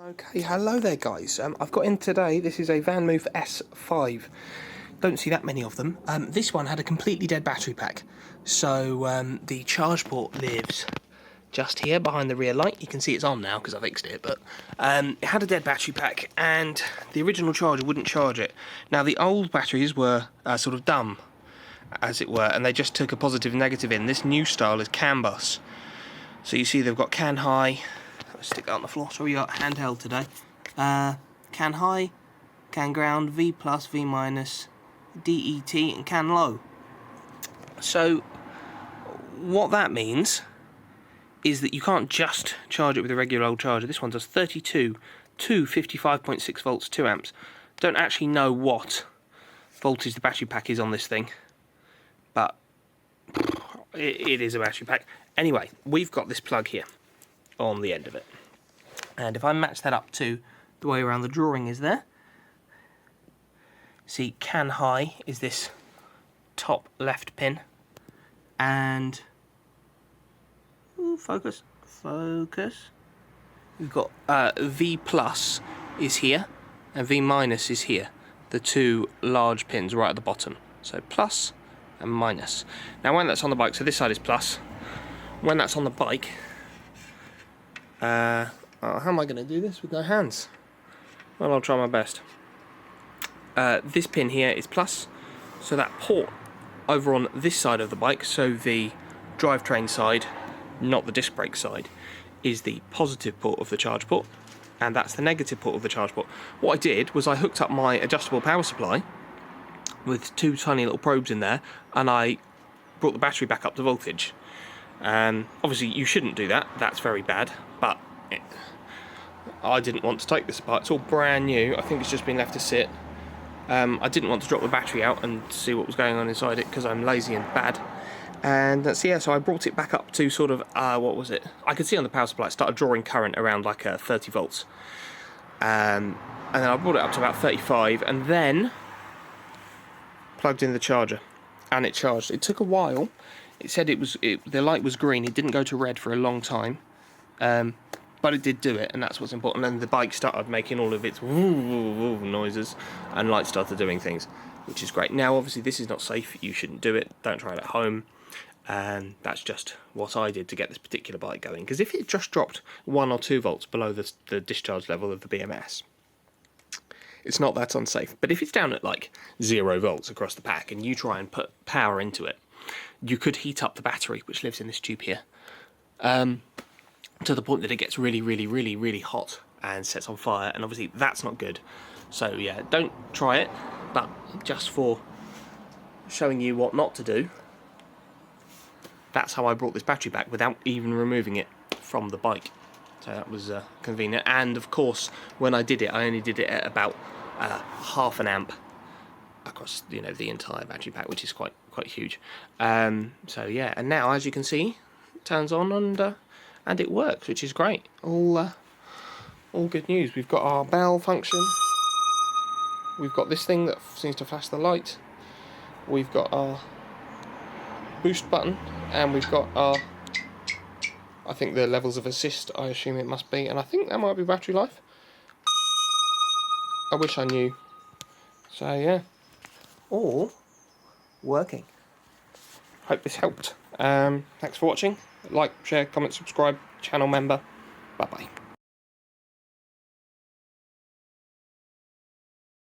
Okay, hello there guys. I've got in today, this is a Vanmoof S5. Don't see that many of them. This one had a completely dead battery pack. So the charge port lives just here behind the rear light. You can see it's on now because I fixed it, but it had a dead battery pack and the original charger wouldn't charge it. Now the old batteries were sort of dumb, as it were, and they just took a positive and negative in. This new style is CAN bus. So you see they've got CAN high. Stick that on the floor. So we got handheld today. CAN high, CAN ground, V plus, V minus, DET, and CAN low. So what that means is that you can't just charge it with a regular old charger. This one does 32 to 55.6 volts, 2 amps. Don't actually know what voltage the battery pack is on this thing, but it is a battery pack. Anyway, we've got this plug here on the end of it, and if I match that up to the way around the drawing is there, see CAN high is this top left pin, and focus, we've got V plus is here and V minus is here, the two large pins right at the bottom. So plus and minus. Now when that's on the bike, so this side is plus, when that's on the bike, how am I going to do this with no hands? Well, I'll try my best. This pin here is plus, so that port over on this side of the bike, so the drivetrain side, not the disc brake side, is the positive port of the charge port, and that's the negative port of the charge port. What I did was I hooked up my adjustable power supply with two tiny little probes in there, and I brought the battery back up to voltage. Obviously you shouldn't do that, that's very bad, but I didn't want to take this apart. It's all brand new. I think it's just been left to sit. I didn't want to drop the battery out and see what was going on inside it because I'm lazy and bad. And that's, yeah, so I brought it back up to sort of, what was it? I could see on the power supply it started drawing current around like 30 volts. And then I brought it up to about 35 and then plugged in the charger and it charged. It took a while. It said the light was green. It didn't go to red for a long time, but it did do it, and that's what's important. And the bike started making all of its woo noises, and light started doing things, which is great. Now, obviously, this is not safe. You shouldn't do it. Don't try it at home. And that's just what I did to get this particular bike going. Because if it just dropped 1 or 2 volts below the discharge level of the BMS, it's not that unsafe. But if it's down at like 0 volts across the pack, and you try and put power into it, you could heat up the battery, which lives in this tube here, to the point that it gets really hot and sets on fire, and obviously that's not good. So yeah, don't try it, but just for showing you what not to do, that's how I brought this battery back without even removing it from the bike. So that was convenient, and of course when I did it, I only did it at about half an amp across, you know, the entire battery pack, which is quite huge. So yeah, and now as you can see, it turns on and it works, which is great. All good news. We've got our bell function. We've got this thing that seems to flash the light. We've got our boost button, and we've got our, I think the levels of assist, I assume it must be, and I think that might be battery life. I wish I knew. So yeah, all working. Hope this helped. Thanks for watching. Like, share, comment, subscribe, channel member. Bye bye.